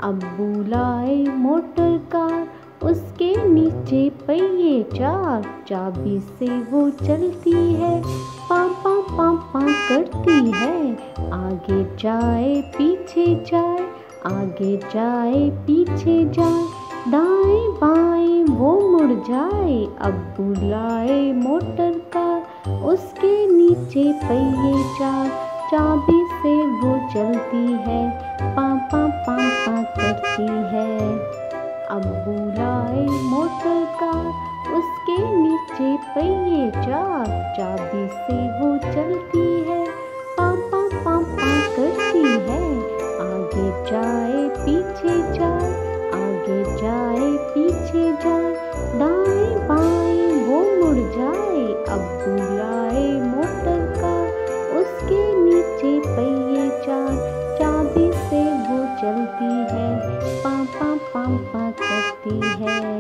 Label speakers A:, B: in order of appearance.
A: अब्बू लाए motor car, उसके नीचे पहिए चार, चाबी से वो चलती है, पापा पापा करती है। आगे जाए पीछे जाए, आगे जाए पीछे जाए, दाएं बाएं वो मुड़ जाए। अब्बू लाए मोटर कार, उसके नीचे पहिए चार, चाबी से वो चलती है, पापा पापा करती है। अब्बू लाए मोटर कार, उसके नीचे पहिए चार, चाबी से वो चलती है, पापा पापा करती है। आगे जाए पीछे जाए, आगे जाए पीछे जाए, दाएं बाएं वो मुड़ जाए। अब्बू लाए मोटर कार, उसके नीचे पहिए चार, चाबी से वो चलती है, पापा पापा करती है।